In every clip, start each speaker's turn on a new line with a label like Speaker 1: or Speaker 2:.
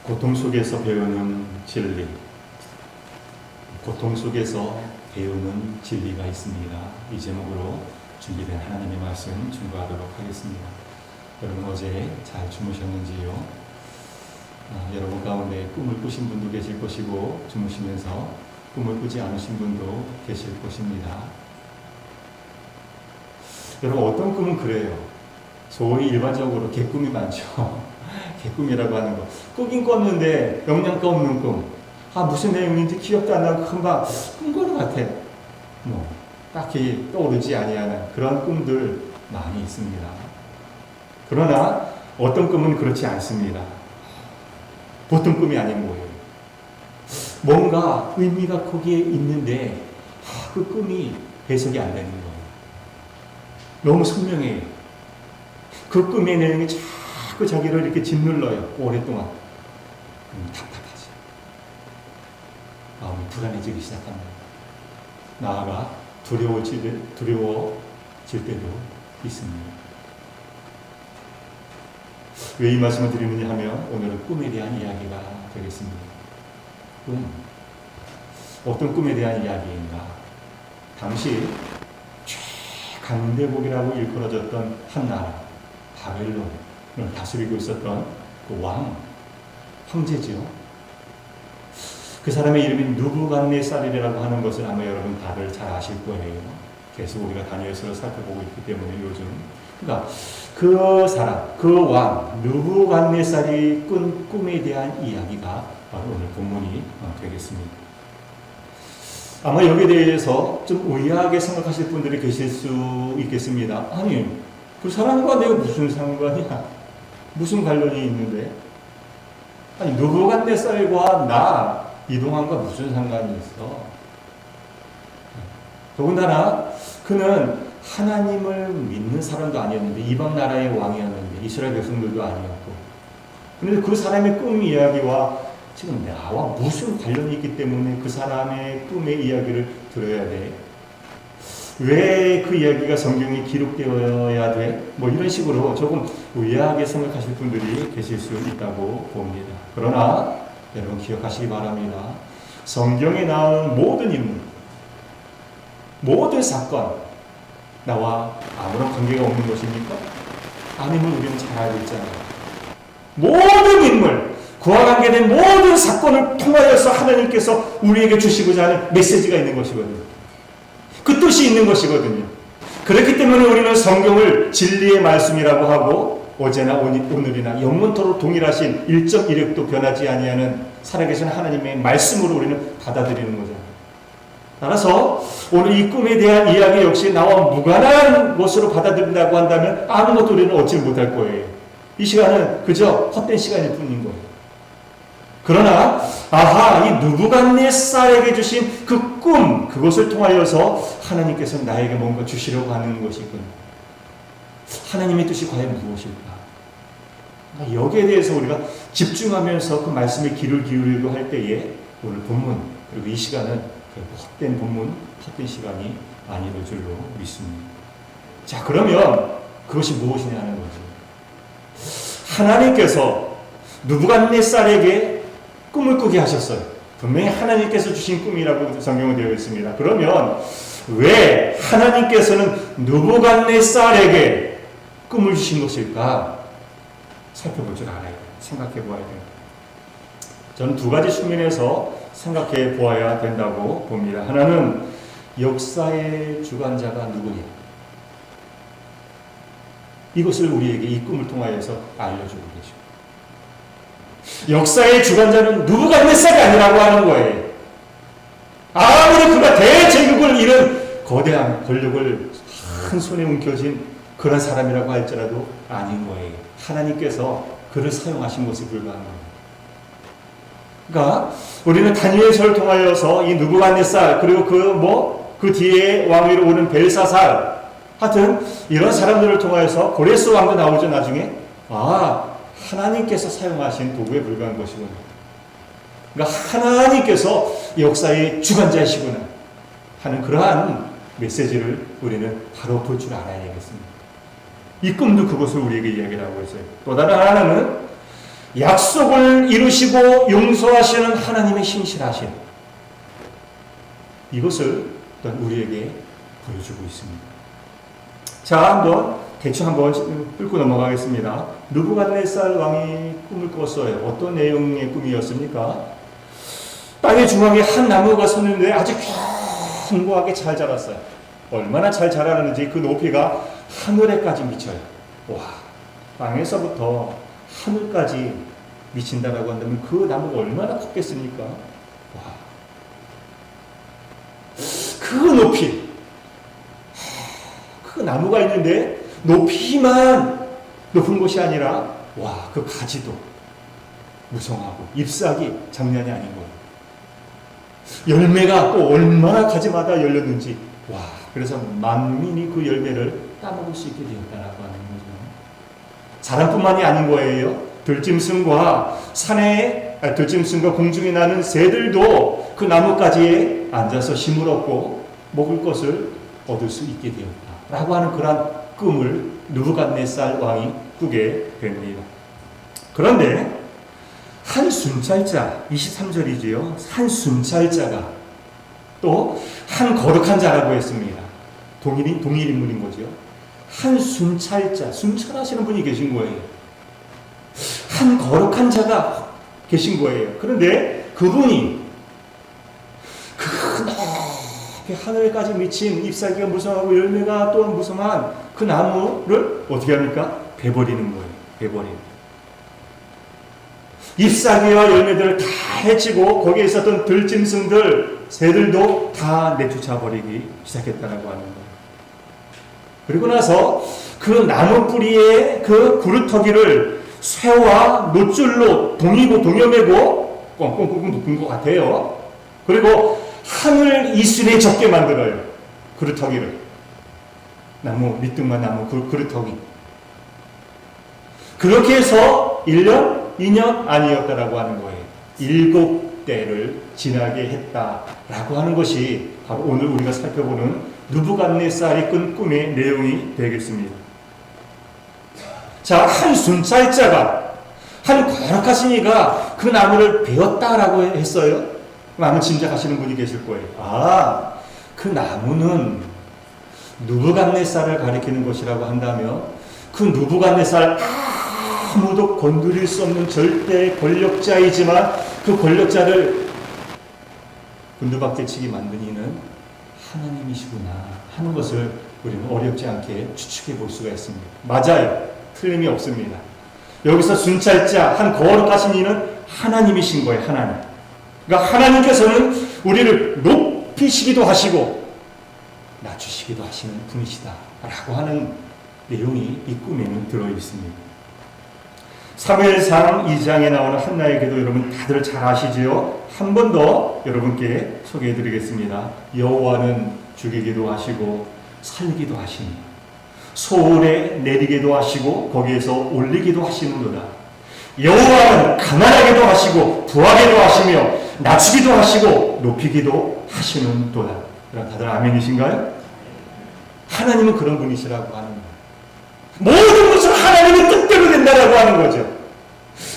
Speaker 1: 고통 속에서 배우는 진리, 고통 속에서 배우는 진리가 있습니다. 이 제목으로 준비된 하나님의 말씀 준비하도록 하겠습니다. 여러분 어제 잘 주무셨는지요? 여러분 가운데 꿈을 꾸신 분도 계실 것이고 주무시면서 꿈을 꾸지 않으신 분도 계실 것입니다. 여러분 어떤 꿈은 그래요. 소위 일반적으로 개꿈이 많죠. 개꿈이라고 하는 거. 꾸긴 꿨는데 영양가 없는 꿈. 무슨 내용인지 기억도 안 나고 금방 꾼 것 같아. 딱히 떠오르지 아니하는 그런 꿈들 많이 있습니다. 그러나 어떤 꿈은 그렇지 않습니다. 보통 꿈이 아닌 거예요. 뭔가 의미가 거기에 있는데 그 꿈이 해석이 안 되는 거예요. 너무 선명해요. 그 꿈의 내용이 자꾸 자기를 이렇게 짓눌러요. 오랫동안. 답답하지. 마음이 불안해지기 시작합니다. 나아가 두려워질 때도 있습니다. 왜 이 말씀을 드리느냐 하면 오늘은 꿈에 대한 이야기가 되겠습니다. 꿈. 어떤 꿈에 대한 이야기인가? 당시 최강대국이라고 일컬어졌던 한 나라, 바벨론을 다스리고 있었던 그 황제지요. 그 사람의 이름이 느부갓네살이라고 하는 것을 아마 여러분 다들 잘 아실 거예요. 계속 우리가 다니엘서를 살펴보고 있기 때문에 요즘. 그러니까 그 사람, 그 왕 느부갓네살이 꾼 꿈에 대한 이야기가 바로 오늘 본문이 되겠습니다. 아마 여기에 대해서 좀 의아하게 생각하실 분들이 계실 수 있겠습니다. 아니, 그 사람과 내가 무슨 상관이야? 무슨 관련이 있는데? 아니, 느부갓네살과 나 이동환과 무슨 상관이 있어? 더군다나 그는 하나님을 믿는 사람도 아니었는데 이방 나라의 왕이었는데 이스라엘 백성들도 아니었고, 그런데 그 사람의 꿈 이야기와 지금 나와 무슨 관련이 있기 때문에 그 사람의 꿈의 이야기를 들어야 돼? 왜 그 이야기가 성경에 기록되어야 돼? 이런 식으로 조금 의아하게 생각하실 분들이 계실 수 있다고 봅니다. 그러나 여러분 기억하시기 바랍니다. 성경에 나온 모든 인물, 모든 사건, 나와 아무런 관계가 없는 것입니까? 아님을 우리는 잘 알고 있잖아요. 모든 인물, 그와 관계된 모든 사건을 통하여서 하나님께서 우리에게 주시고자 하는 메시지가 있는 것이거든요. 그 뜻이 있는 것이거든요. 그렇기 때문에 우리는 성경을 진리의 말씀이라고 하고 어제나 오늘이나 영원토록 동일하신 1.1획도 변하지 아니하는 살아계신 하나님의 말씀으로 우리는 받아들이는 거잖아요. 따라서 오늘 이 꿈에 대한 이야기 역시 나와 무관한 것으로 받아들인다고 한다면 아무것도 우리는 얻지 못할 거예요. 이 시간은 그저 헛된 시간일 뿐인 거예요. 그러나 이 느부갓네살에게 주신 그 꿈, 그것을 통하여서 하나님께서 나에게 뭔가 주시려고 하는 것이군. 하나님의 뜻이 과연 무엇일까? 여기에 대해서 우리가 집중하면서 그 말씀에 귀를 기울이려고 할 때에 오늘 본문, 그리고 이 시간은 헛된 본문, 헛된 시간이 아닐 줄로 믿습니다. 자, 그러면 그것이 무엇이냐는 거죠. 하나님께서 느부갓네살에게 꿈을 꾸게 하셨어요. 분명히 하나님께서 주신 꿈이라고 성경은 되어 있습니다. 그러면 왜 하나님께서는 느부갓네살에게 꿈을 주신 것일까? 살펴볼 줄 알아요. 생각해 보아야 돼요. 저는 두 가지 측면에서 생각해 보아야 된다고 봅니다. 하나는 역사의 주관자가 누구냐. 이것을 우리에게 이 꿈을 통하여서 알려주고 계죠. 역사의 주관자는 느부갓네살이 아니라고 하는 거예요. 아무리 그가 대제국을 이룬 거대한 권력을 한 손에 움켜쥔 그런 사람이라고 할지라도 아닌 거예요. 하나님께서 그를 사용하신 것에 불과한 거예요. 그러니까 우리는 다니엘서를 통하여서 이 느부갓네살 그리고 그 뒤에 왕위로 오른 벨사살 하여튼 이런 사람들을 통하여서 고레스 왕도 나오죠. 나중에 하나님께서 사용하신 도구에 불과한 것이구나. 그러니까 하나님께서 역사의 주관자이시구나 하는 그러한 메시지를 우리는 바로 볼 줄 알아야 되겠습니다. 이 꿈도 그것을 우리에게 이야기를 하고 있어요. 또 다른 하나는 약속을 이루시고 용서하시는 하나님의 신실하심, 이것을 또한 우리에게 보여주고 있습니다. 자, 대충 한번 뚫고 넘어가겠습니다. 느부갓네살 왕이 꿈을 꿨어요. 어떤 내용의 꿈이었습니까? 땅의 중앙에 한 나무가 섰는데 아주 견고하게 잘 자랐어요. 얼마나 잘 자라는지 그 높이가 하늘에까지 미쳐요. 와, 땅에서부터 하늘까지 미친다라고 한다면 그 나무가 얼마나 컸겠습니까? 와, 그 높이, 그 나무가 있는데 높이만 높은 것이 아니라 와, 그 가지도 무성하고 잎사귀 장난이 아닌 거예요. 열매가 또 얼마나 가지마다 열렸는지, 와, 그래서 만민이 그 열매를 따먹을 수 있게 되었다라고 하는 거죠. 자랑뿐만이 아닌 거예요. 들짐승과 들짐승과 공중에 나는 새들도 그 나뭇가지에 앉아서 힘을 얻고 먹을 것을 얻을 수 있게 되었다라고 하는 그런 꿈을 느부갓네살 왕이 꾸게 됩니다. 그런데 한 순찰자, 23절이지요. 한 순찰자가 또 한 거룩한 자라고 했습니다. 동일 인물인 거죠. 한 순찰자, 순찰하시는 분이 계신 거예요. 한 거룩한 자가 계신 거예요. 그런데 그분이 그 높이 하늘까지 미친 잎사귀가 무성하고 열매가 또 무성한 그 나무를 어떻게 합니까? 베버리는 거예요. 베버리는. 잎사귀와 열매들을 다 해치고 거기에 있었던 들짐승들, 새들도 다 내쫓아버리기 시작했다라고 하는 거예요. 그리고 나서 그 나무 뿌리에 그 구루터기를 쇠와 노줄로 동여매고 꽁꽁꽁꽁 묶은 것 같아요. 그리고 하늘 이슬에 적게 만들어요. 구루터기를. 나무, 밑둥만 나무 구루터기. 그렇게 해서 1년, 2년 아니었다라고 하는 거예요. 7대를 지나게 했다라고 하는 것이 바로 오늘 우리가 살펴보는 느부갓네살이 꾼 꿈의 내용이 되겠습니다. 자, 한 순찰자가, 한 거룩하신 이가 그 나무를 베었다라고 했어요. 아마 짐작하시는 분이 계실 거예요. 아, 그 나무는 느부갓네살을 가리키는 것이라고 한다면 그 느부갓네살 아무도 건드릴 수 없는 절대 권력자이지만 그 권력자를 곤두박질치게 만든 이는 하나님이시구나 하는 것을 우리는 어렵지 않게 추측해 볼 수가 있습니다. 맞아요. 틀림이 없습니다. 여기서 순찰자, 한 거룩하신 이는 하나님이신 거예요. 하나님. 그러니까 하나님께서는 우리를 높이시기도 하시고 낮추시기도 하시는 분이시다 라고 하는 내용이 이 꿈에는 들어있습니다. 사무엘상 2장에 나오는 한나의 기도 여러분 다들 잘 아시지요? 한 번 더 여러분께 소개해 드리겠습니다. 여호와는 죽이기도 하시고 살기도 하시니 소울에 내리기도 하시고 거기에서 올리기도 하시는도다. 여호와는 가난하게도 하시고 부하게도 하시며 낮추기도 하시고 높이기도 하시는도다. 여러분 다들 아멘이신가요? 하나님은 그런 분이시라고 하는 거예요. 모든 것을 하나님의 뜻대로 된다라고 하는 거죠.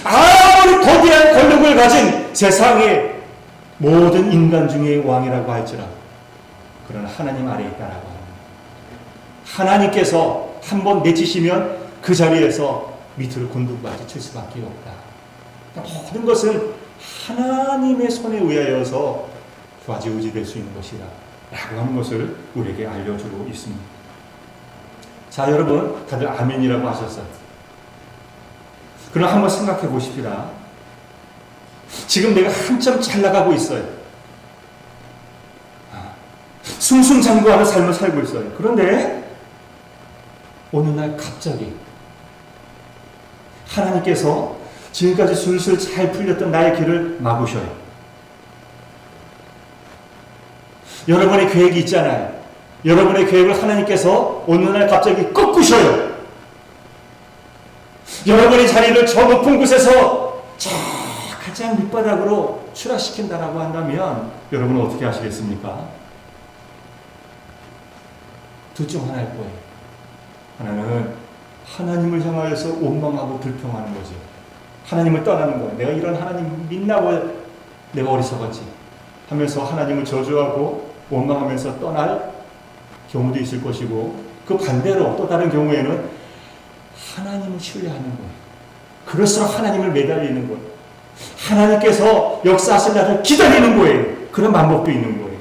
Speaker 1: 아무리 거대한 권력을 가진 세상의 모든 인간 중에 왕이라고 할지라도 그러나 하나님 아래에 있다라고 하는 거예요. 하나님께서 한번 내치시면 그 자리에서 밑으로 곤두박질 수밖에 없다. 모든 것은 하나님의 손에 의하여서 좌지우지 될 수 있는 것이다 라고 하는 것을 우리에게 알려주고 있습니다. 자, 여러분 다들 아멘이라고 하셨어요. 그럼 한번 생각해 보십시다. 지금 내가 한참 잘 나가고 있어요. 승승장구하는 삶을 살고 있어요. 그런데 어느 날 갑자기 하나님께서 지금까지 술술 잘 풀렸던 나의 길을 막으셔요. 여러분의 계획이 있잖아요. 여러분의 계획을 하나님께서 어느 날 갑자기 꺾으셔요. 여러분의 자리를 저 높은 곳에서 가장 밑바닥으로 추락시킨다라고 한다면 여러분은 어떻게 하시겠습니까? 둘 중 하나일 거예요. 하나는 하나님을 향하여서 원망하고 불평하는 거죠. 하나님을 떠나는 거예요. 내가 이런 하나님 믿나 봐, 내가 어리석었지 하면서 하나님을 저주하고 원망하면서 떠날 경우도 있을 것이고, 그 반대로 또 다른 경우에는 하나님을 신뢰하는 거예요. 그럴수록 하나님을 매달리는 거예요. 하나님께서 역사하실 날을 기다리는 거예요. 그런 방법도 있는 거예요.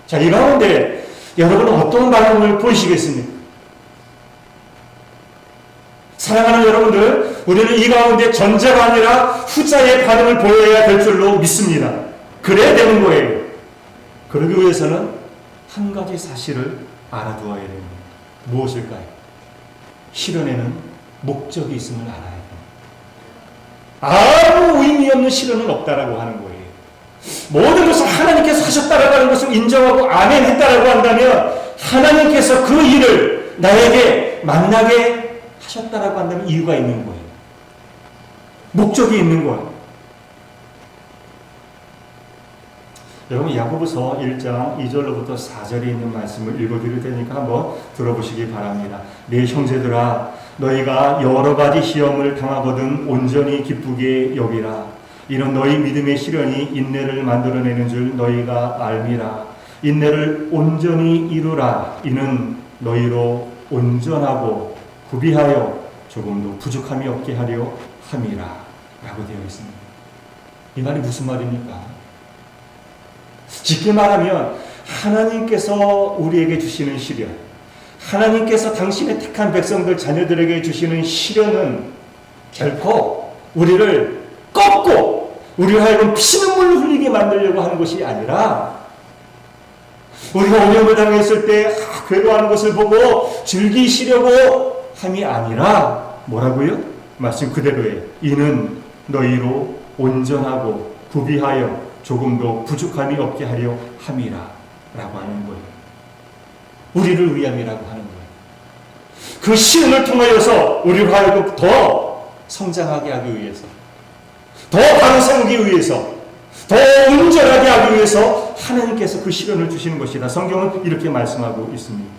Speaker 1: 자, 이 가운데 여러분은 어떤 반응을 보이시겠습니까? 사랑하는 여러분들, 우리는 이 가운데 전자가 아니라 후자의 반응을 보여야 될 줄로 믿습니다. 그래야 되는 거예요. 그러기 위해서는 한 가지 사실을 알아두어야 됩니다. 무엇일까요? 실현에는 목적이 있음을 알아야 돼요. 아무 의미 없는 실현은 없다라고 하는 거예요. 모든 것을 하나님께서 하셨다라고 하는 것을 인정하고 아멘 했다라고 한다면, 하나님께서 그 일을 나에게 만나게 하셨다라고 한다면 이유가 있는 거예요. 목적이 있는 거예요. 여러분, 야고보서 1장 2절로부터 4절에 있는 말씀을 읽어드릴 테니까 한번 들어보시기 바랍니다. 내 형제들아, 너희가 여러 가지 시험을 당하거든 온전히 기쁘게 여기라. 이는 너희 믿음의 시련이 인내를 만들어내는 줄 너희가 알미라. 인내를 온전히 이루라. 이는 너희로 온전하고 구비하여 조금도 부족함이 없게 하려 함이라. 라고 되어 있습니다. 이 말이 무슨 말입니까? 쉽게 말하면 하나님께서 우리에게 주시는 시련, 하나님께서 당신의 택한 백성들 자녀들에게 주시는 시련은 결코 우리를 꺾고 우리를 하여금 피눈물을 흘리게 만들려고 하는 것이 아니라, 우리가 어려움을 당했을 때 괴로워하는 것을 보고 즐기시려고 함이 아니라 뭐라고요? 말씀 그대로예요. 이는 너희로 온전하고 구비하여 조금도 부족함이 없게 하려 함이라 라고 하는 거예요. 우리를 위함이라고 하는 거예요. 그 시험을 통하여서 우리를 하여금 더 성장하게 하기 위해서, 더 바로 세우기 위해서, 더 온전하게 하기 위해서 하나님께서 그 시련을 주시는 것이다. 성경은 이렇게 말씀하고 있습니다.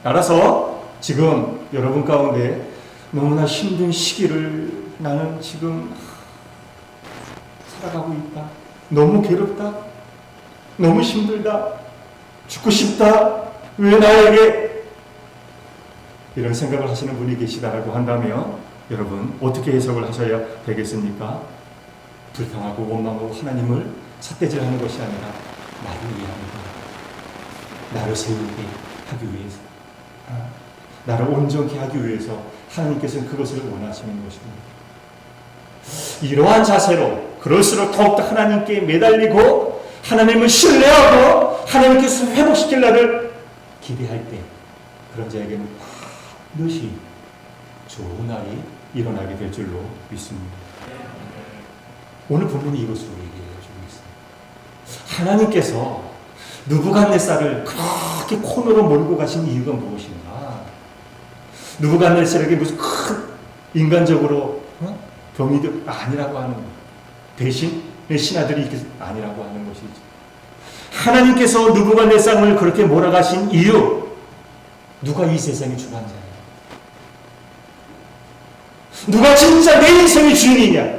Speaker 1: 따라서 지금 여러분 가운데 너무나 힘든 시기를 나는 지금 살아가고 있다, 너무 괴롭다, 너무 힘들다, 죽고 싶다, 왜 나에게, 이런 생각을 하시는 분이 계시다라고 한다면 여러분 어떻게 해석을 하셔야 되겠습니까? 불평하고 원망하고 하나님을 삿대질하는 것이 아니라 나를 위함이다, 나를 세우게 하기 위해서, 나를 온전히 하기 위해서 하나님께서는 그것을 원하시는 것입니다. 이러한 자세로 그럴수록 더욱더 하나님께 매달리고 하나님을 신뢰하고 하나님께서 회복시킬 날을 기대할 때, 그런 자에게는 반드시 좋은 날이 일어나게 될 줄로 믿습니다. 오늘 본문이 이것으로 얘기해주고 있습니다. 하나님께서 느부갓네살을 그렇게 코너로 몰고 가신 이유가 무엇인가? 느부갓네살에게 무슨 큰 인간적으로 병이도 아니라고 하는 거예요. 대신 내 신하들이 이렇게 아니라고 하는 것이죠. 하나님께서 느부갓네살을 그렇게 몰아가신 이유, 누가 이 세상의 주관자예요? 누가 진짜 내 인생의 주인이냐?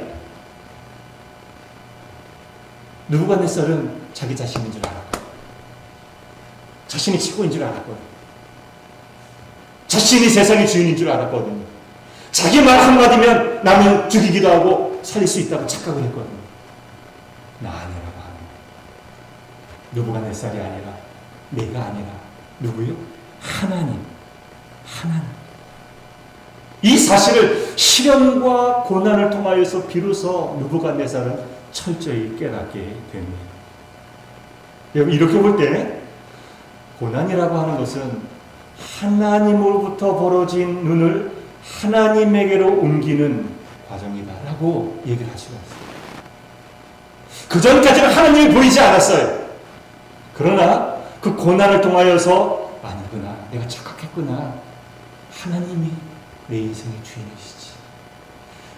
Speaker 1: 느부갓네살은 자기 자신인 줄 알았고, 자신이 최고인 줄 알았거든요. 자신이 세상의 주인인 줄 알았거든요. 자기 말 한마디면 남을 죽이기도 하고 살릴 수 있다고 착각을 했거든요. 나 아니라고 하는 거예요. 느부갓네살이 아니라, 내가 아니라 누구요? 하나님. 이 사실을 시련과 고난을 통하여서 비로소 느부갓네살은 철저히 깨닫게 됩니다. 여러분, 이렇게 볼 때 고난이라고 하는 것은 하나님으로부터 벌어진 눈을 하나님에게로 옮기는 과정이다라고 얘기를 할 수가 있어요. 그 전까지는 하나님이 보이지 않았어요. 그러나 그 고난을 통하여서 아니구나, 내가 착각했구나, 하나님이 내 인생의 주인이시지,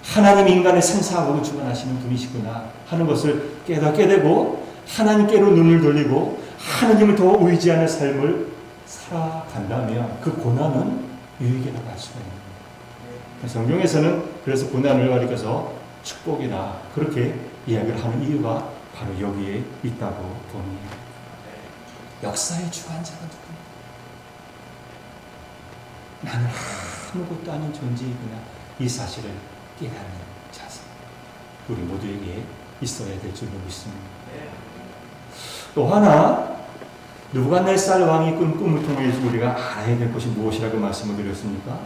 Speaker 1: 하나님이 인간의 생사하고 주관하시는 분이시구나 하는 것을 깨닫게 되고, 하나님께로 눈을 돌리고 하나님을 더 의지하는 삶을 살아간다면 그 고난은 유익이라고 할 수가 있는 거예요. 성경에서는 그래서 고난을 가리켜서 축복이다 그렇게 이야기를 하는 이유가 바로 여기에 있다고 봅니다. 역사의 주관자가 누구냐? 나는 아무것도 아닌 존재이구나 이 사실을 깨닫는 자세 우리 모두에게 있어야 될 줄로 믿습니다. 또 하나 느부갓네살 왕이 꾼 꿈을 통해 우리가 알아야 될 것이 무엇이라고 말씀을 드렸습니까?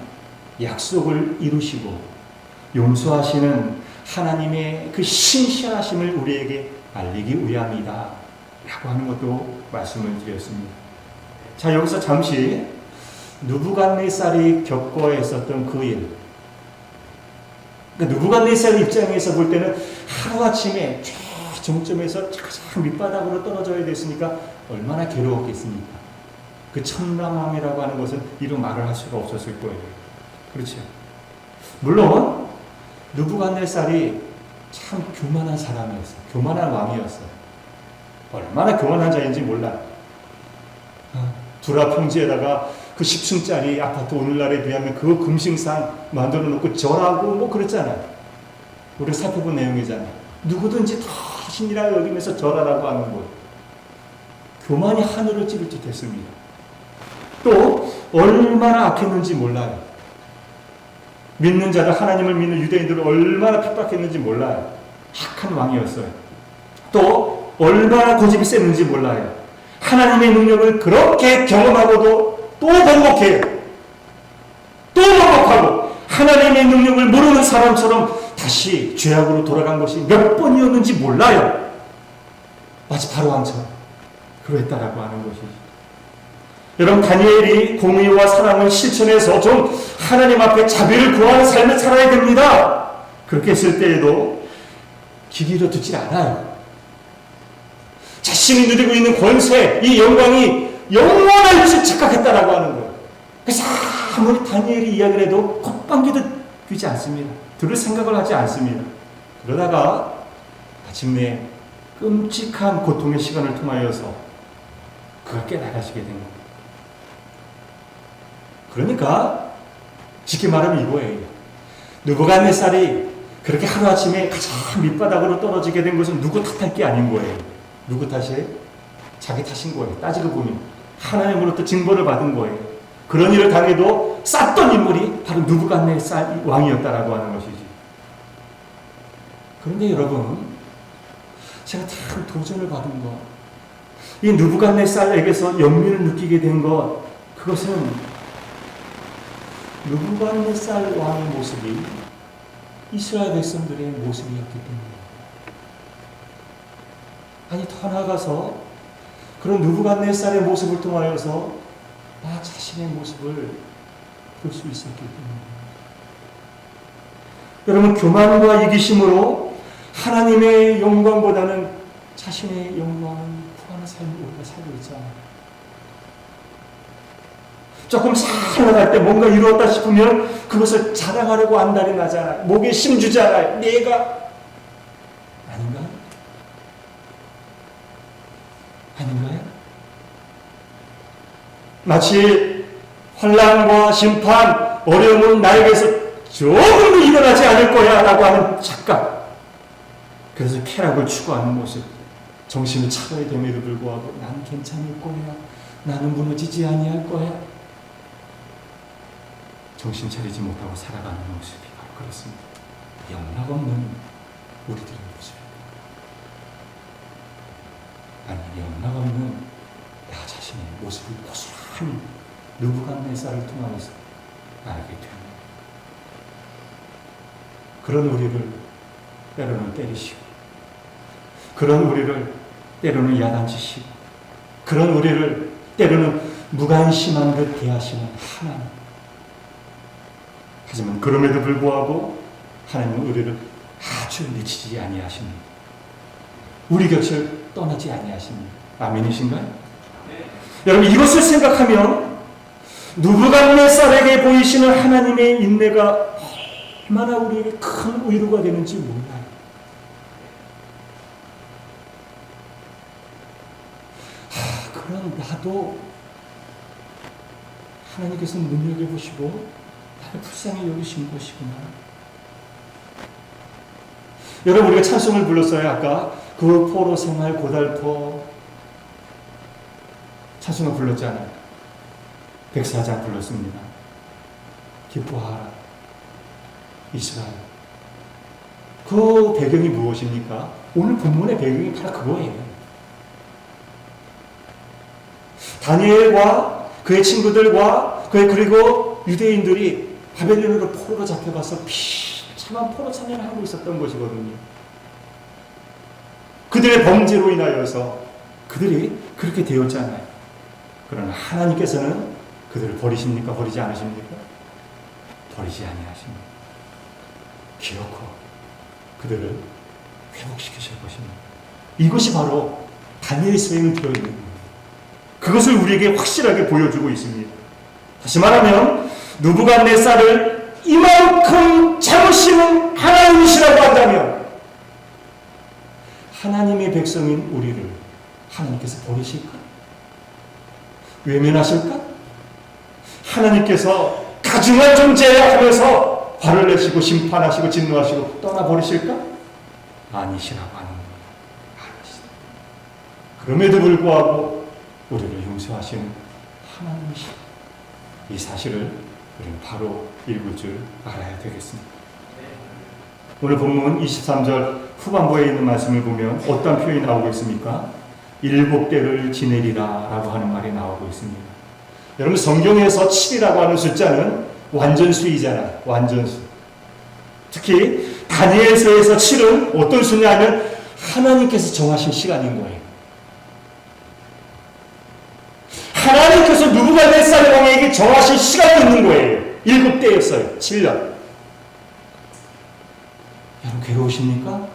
Speaker 1: 약속을 이루시고 용서하시는 하나님의 그 신실하심을 우리에게 알리기 위함이다 라고 하는 것도 말씀을 드렸습니다. 자, 여기서 잠시 느부갓네살이 겪어야 했었던 그 일, 그러니까 느부갓네살 입장에서 볼 때는 하루아침에 정점에서 가장 밑바닥으로 떨어져야 됐으니까 얼마나 괴로웠겠습니까? 그 천당왕이라고 하는 것은 이런 말을 할 수가 없었을 거예요. 그렇죠? 물론 느부갓네살이 참 교만한 사람이었어요. 교만한 왕이었어요. 얼마나 교만한 자인지 몰라요. 두라 평지에다가 그 10층짜리 아파트 오늘날에 비하면 그 금싱상 만들어 놓고 절하고 뭐 그랬잖아요. 우리 살펴본 내용이잖아요. 누구든지 다 신이라 여기면서 절하라고 하는 것. 교만이 하늘을 찌를 듯 했습니다. 또 얼마나 악했는지 몰라요. 믿는 자들, 하나님을 믿는 유대인들을 얼마나 핍박했는지 몰라요. 악한 왕이었어요. 또 얼마나 고집이 셌는지 몰라요. 하나님의 능력을 그렇게 경험하고도 또 번복해요. 또 번복하고 하나님의 능력을 모르는 사람처럼 다시 죄악으로 돌아간 것이 몇 번이었는지 몰라요. 마치 바로 왕처럼 그랬다라고 하는 것이죠. 여러분, 다니엘이 공의와 사랑을 실천해서 좀 하나님 앞에 자비를 구하는 삶을 살아야 됩니다. 그렇게 했을 때에도 귀 기울여 듣질 않아요. 자신이 누리고 있는 권세, 이 영광이 영원할 것을 착각했다라고 하는 거예요. 그래서 아무리 다니엘이 이야기를 해도 콧방귀도 뀌지 않습니다. 들을 생각을 하지 않습니다. 그러다가 마침내 끔찍한 고통의 시간을 통하여서 그가 깨달아지게 된 겁니다. 그러니까 쉽게 말하면 이거예요. 느부갓네살이 그렇게 하루아침에 가장 밑바닥으로 떨어지게 된 것은 누구 탓할 게 아닌 거예요. 누구 탓이에요? 자기 탓인 거예요. 따지고 보면 하나님으로부터 징벌을 받은 거예요. 그런 일을 당해도 쌌던 인물이 바로 느부갓네살 왕이었다라고 하는 것이지. 그런데 여러분, 제가 참 도전을 받은 것, 이 느부갓네살에게서 연민을 느끼게 된 것, 그것은 느부갓네살 왕의 모습이 이스라엘 백성들의 모습이었기 때문에. 아니, 더 나아가서 그런 느부갓네살의 모습을 통하여서 나 자신의 모습을 볼 수 있었기 때문에. 여러분, 교만과 이기심으로 하나님의 영광보다는 자신의 영광을 구하는 삶을 우리가 살고 있잖아요. 조금 잘 나갈 때 뭔가 이루었다 싶으면 그것을 자랑하려고 안달이 나잖아요. 목에 심주잖아요. 내가 아닌가요? 아닌가요? 마치 환난과 심판, 어려움은 나에게서 조금도 일어나지 않을 거야 라고 하는 착각. 그래서 쾌락을 추구하는 모습. 정신을 차려야 됨에도 불구하고 나는 괜찮을 거야. 나는 무너지지 아니할 거야. 정신 차리지 못하고 살아가는 모습이 바로 그렇습니다. 영락없는 우리들의 모습. 아니, 영락없는 나 자신의 모습을 고스란히 느부갓네살을 통하여서 알게 됩니다. 그런 우리를 때로는 때리시고, 그런 우리를 때로는 야단치시고, 그런 우리를 때로는 무관심한 듯 대하시는 하나님. 하지만 그럼에도 불구하고 하나님은 우리를 아주 미치지 아니하십니다. 우리 곁을 떠나지 아니하십니다. 아멘이신가요? 네. 여러분, 이것을 생각하면 느부갓네살에게 보이시는 하나님의 인내가 얼마나 우리에게 큰 위로가 되는지 몰라요. 그런 나도 하나님께서 눈여겨보시고 나를 불쌍히 여기신 것이구나. 여러분, 우리가 찬송을 불렀어요. 아까 그 포로 생활 고달퍼 찬송을 불렀잖아요. 백사장 불렀습니다. 기뻐하라 이스라엘. 그 배경이 무엇입니까? 오늘 본문의 배경이 바로 그거예요. 다니엘과 그의 친구들과 그리고 유대인들이 바벨론으로 포로로 잡혀가서 비참한 포로 참여를 하고 있었던 것이거든요. 그들의 범죄로 인하여서 그들이 그렇게 되었잖아요. 그러나 하나님께서는 그들을 버리십니까? 버리지 않으십니까? 버리지 아니하십니다. 기어코 그들을 회복시키실 것입니다. 이것이 바로 다니엘의 소행을 들어있는 겁니다. 그것을 우리에게 확실하게 보여주고 있습니다. 다시 말하면 느부갓네살을 이만큼 잡으시는 하나님이시라고 한다면 하나님의 백성인 우리를 하나님께서 버리실까? 외면하실까? 하나님께서 가증한 존재야 하면서 화를 내시고 심판하시고 진노하시고 떠나버리실까? 아니시라고 하는 거예요. 아니시다. 그럼에도 불구하고 우리를 용서하시는 하나님이시다. 이 사실을 우리는 바로 읽을 줄 알아야 되겠습니다. 오늘 본문 23절 후반부에 있는 말씀을 보면 어떤 표현이 나오고 있습니까? 7대를 지내리라 라고 하는 말이 나오고 있습니다. 여러분, 성경에서 7이라고 하는 숫자는 완전수이잖아요. 완전수. 특히 다니엘서에서 7은 어떤 수냐면 하나님께서 정하신 시간인 거예요. 하나님께서 느부갓네살 왕에게 정하신 시간이 있는 거예요. 7대였어요. 7년. 여러분, 괴로우십니까?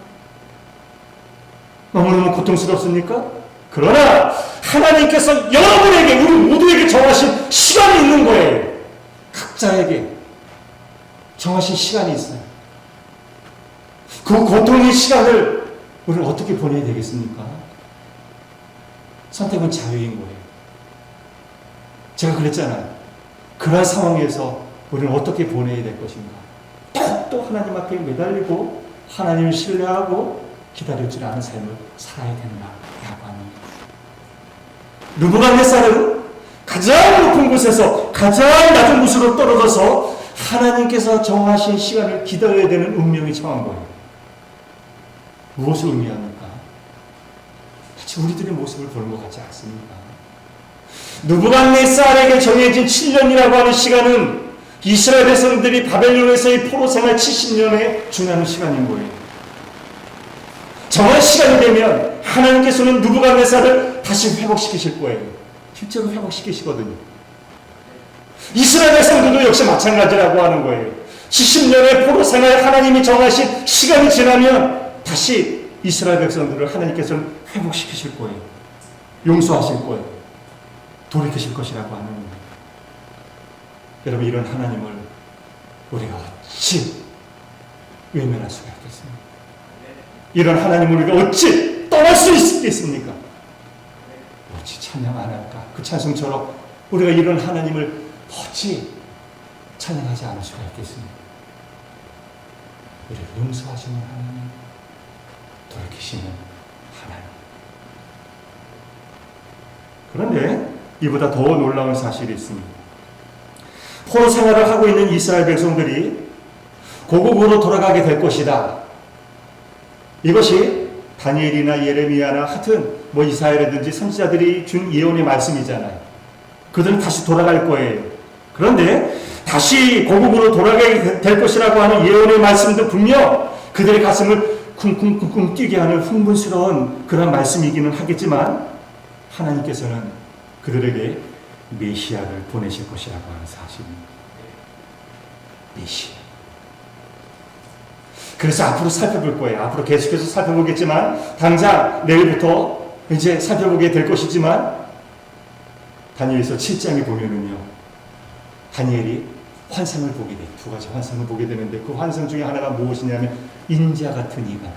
Speaker 1: 너무너무 고통스럽습니까? 그러나 하나님께서 여러분에게, 우리 모두에게 정하신 시간이 있는 거예요. 각자에게 정하신 시간이 있어요. 그 고통의 시간을 우리는 어떻게 보내야 되겠습니까? 선택은 자유인 거예요. 제가 그랬잖아요. 그러한 상황에서 우리는 어떻게 보내야 될 것인가? 또 하나님 앞에 매달리고 하나님을 신뢰하고 기다려주지 않은 삶을 살아야 된다라고 합니다. 느부갓네살은 가장 높은 곳에서 가장 낮은 곳으로 떨어져서 하나님께서 정하신 시간을 기다려야 되는 운명이 처한 거예요. 무엇을 의미합니까? 마치 우리들의 모습을 보는 것 같지 않습니까? 느부갓네살에게 정해진 7년이라고 하는 시간은 이스라엘 백성들이 바벨론에서의 포로 생활 70년에 준하는 시간인 거예요. 정한 시간이 되면 하나님께서는 느부갓네살을 다시 회복시키실 거예요. 실제로 회복시키시거든요. 이스라엘 백성들도 역시 마찬가지라고 하는 거예요. 70년의 포로 생활 하나님이 정하신 시간이 지나면 다시 이스라엘 백성들을 하나님께서는 회복시키실 거예요. 용서하실 거예요. 돌이키실 것이라고 하는 겁니다. 여러분, 이런 하나님을 우리가 어찌 외면할 수가 있겠습니까? 이런 하나님을 우리가 어찌 떠날 수 있겠습니까? 어찌 찬양 안 할까? 그 찬송처럼 우리가 이런 하나님을 어찌 찬양하지 않을 수가 있겠습니까? 우리를 용서하시는 하나님, 돌이키시는 하나님. 그런데 이보다 더 놀라운 사실이 있습니다. 포로 생활을 하고 있는 이스라엘 백성들이 고국으로 돌아가게 될 것이다. 이것이 다니엘이나 예레미야나 하여튼 이사야라든지 선지자들이 준 예언의 말씀이잖아요. 그들은 다시 돌아갈 거예요. 그런데 다시 고국으로 돌아가게 될 것이라고 하는 예언의 말씀도 분명 그들의 가슴을 쿵쿵쿵쿵 뛰게 하는 흥분스러운 그런 말씀이기는 하겠지만 하나님께서는 그들에게 메시아를 보내실 것이라고 하는 사실입니다. 메시아. 그래서 앞으로 살펴볼 거예요. 앞으로 계속해서 살펴보겠지만 당장 내일부터 이제 살펴보게 될 것이지만 다니엘서 7장에 보면은요, 다니엘이 환상을 보게 돼요. 두 가지 환상을 보게 되는데 그 환상 중에 하나가 무엇이냐면 인자 같은 이가,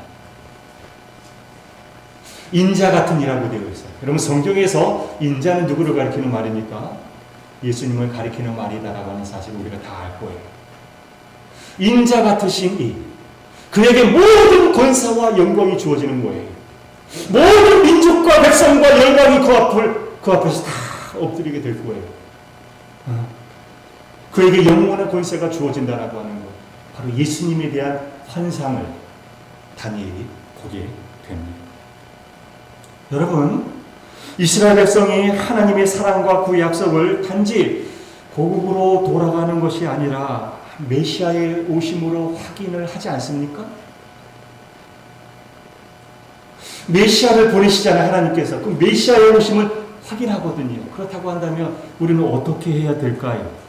Speaker 1: 인자 같은 이라고 되어 있어요. 여러분, 성경에서 인자는 누구를 가리키는 말입니까? 예수님을 가리키는 말이다라고 하는 사실을 우리가 다 알 거예요. 인자 같으신 이, 그에게 모든 권세와 영광이 주어지는 거예요. 모든 민족과 백성과 열방이 그 앞에서 다 엎드리게 될 거예요. 그에게 영원한 권세가 주어진다라고 하는 것, 바로 예수님에 대한 환상을 다니엘이 보게 됩니다. 여러분, 이스라엘 백성이 하나님의 사랑과 그 약속을 단지 고국으로 돌아가는 것이 아니라 메시아의 오심으로 확인을 하지 않습니까? 메시아를 보내시잖아요, 하나님께서. 그 메시아의 오심을 확인하거든요. 그렇다고 한다면 우리는 어떻게 해야 될까요?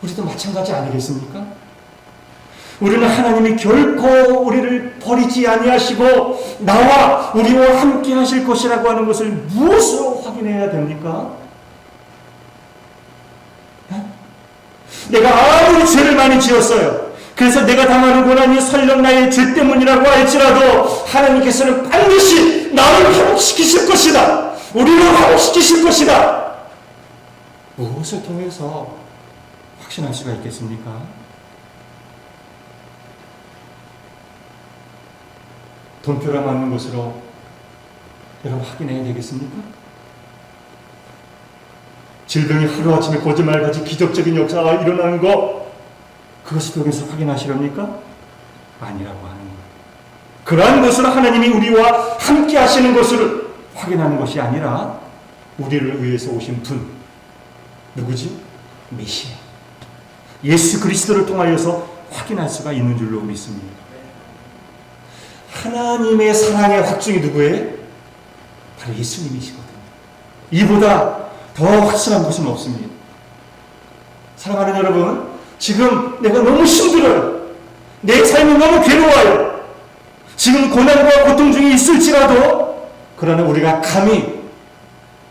Speaker 1: 우리도 마찬가지 아니겠습니까? 우리는 하나님이 결코 우리를 버리지 아니하시고 나와 우리와 함께 하실 것이라고 하는 것을 무엇으로 확인해야 됩니까? 내가 아무리 죄를 많이 지었어요. 그래서 내가 당하는 고난이 설령 나의 죄 때문이라고 할지라도 하나님께서는 반드시 나를 회복시키실 것이다. 우리를 회복시키실 것이다. 무엇을 통해서 확신할 수가 있겠습니까? 돈표가 맞는 것으로 여러분 확인해야 되겠습니까? 질병이 하루아침에 거짓말같이 기적적인 역사가 일어나는 것, 그것을 통해서 확인하시렵니까? 아니라고 하는 것. 그러한 것으로 하나님이 우리와 함께 하시는 것을 확인하는 것이 아니라 우리를 위해서 오신 분, 누구지? 메시아, 예수 그리스도를 통하여서 확인할 수가 있는 줄로 믿습니다. 하나님의 사랑의 확증이 누구예요? 바로 예수님이시거든요. 이보다 더 확실한 것은 없습니다. 사랑하는 여러분, 지금 내가 너무 힘들어요. 내 삶이 너무 괴로워요. 지금 고난과 고통 중에 있을지라도 그러나 우리가 감히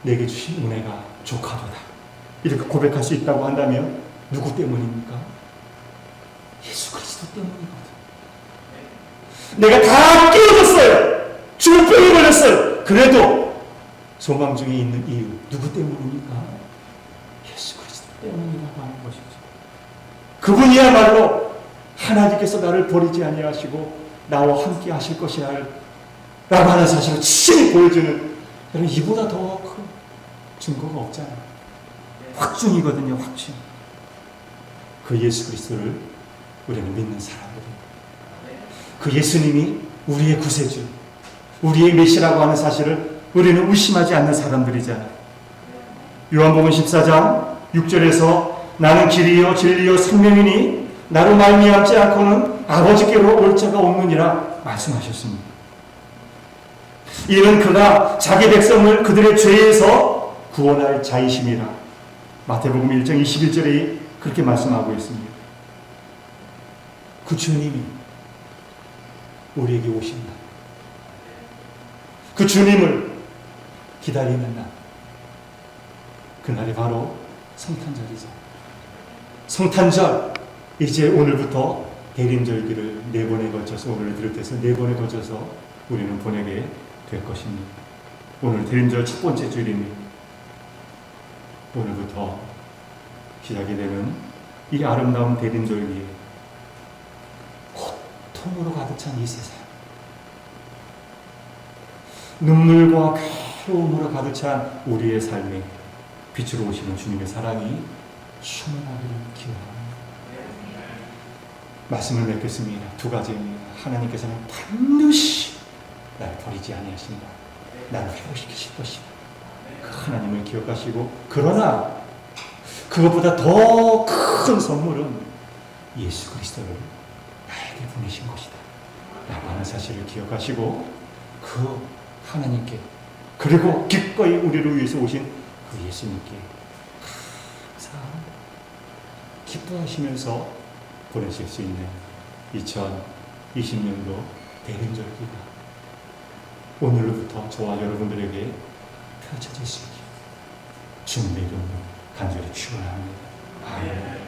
Speaker 1: 내게 주신 은혜가 족하도다, 이렇게 고백할 수 있다고 한다면 누구 때문입니까? 예수 그리스도 때문이거든. 내가 다 깨어졌어요. 죽을 병에 걸렸어요. 그래도 소망 중에 있는 이유, 누구 때문입니까? 예수 그리스도 때문이라고 하는 것이죠. 그분이야말로 하나님께서 나를 버리지 아니하시고 나와 함께 하실 것이라 라고 하는 사실을 친히 보여주는, 여러분, 이보다 더 큰 증거가 없잖아요. 확증이거든요, 확증. 그 예수 그리스도를 우리는 믿는 사람들입니다. 그 예수님이 우리의 구세주, 우리의 메시라고 하는 사실을 우리는 의심하지 않는 사람들이잖아요. 요한복음 14장 6절에서 나는 길이요 진리요 생명이니 나로 말미암지 않고는 아버지께로 올 자가 없느니라 말씀하셨습니다. 이는 그가 자기 백성을 그들의 죄에서 구원할 자이심이라. 마태복음 1장 21절에 그렇게 말씀하고 있습니다. 그 주님이 우리에게 오신다. 그 주님을 기다리는 날, 그날이 바로 성탄절이죠. 성탄절, 이제 오늘부터 대림절기를 4번에 걸쳐서, 오늘을 비롯해서 4번에 걸쳐서 우리는 보내게 될 것입니다. 오늘 대림절 첫 번째 주일입니다. 오늘부터 시작이 되는 이 아름다운 대림절기에 고통으로 가득 찬 이 세상, 눈물과 괴로움으로 가득 찬 우리의 삶에 빛으로 오시는 주님의 사랑이 충만하기를 기원합니다. 말씀을 맺겠습니다. 2가지입니다. 하나님께서는 반드시 나를 버리지 아니하신다. 나를 회복시키실 것이다. 그 하나님을 기억하시고, 그러나 그것보다 더 큰 선물은 예수 그리스도를 나에게 보내신 것이다 라고 하는 사실을 기억하시고, 그 하나님께, 그리고 기꺼이 우리를 위해서 오신 그 예수님께 항상 기뻐하시면서 보내실 수 있는 2020년도 대림절기가 오늘로부터 저와 여러분들에게 펼쳐질 수 있게 주님의 이름으로 간절히 축원합니다. 아멘.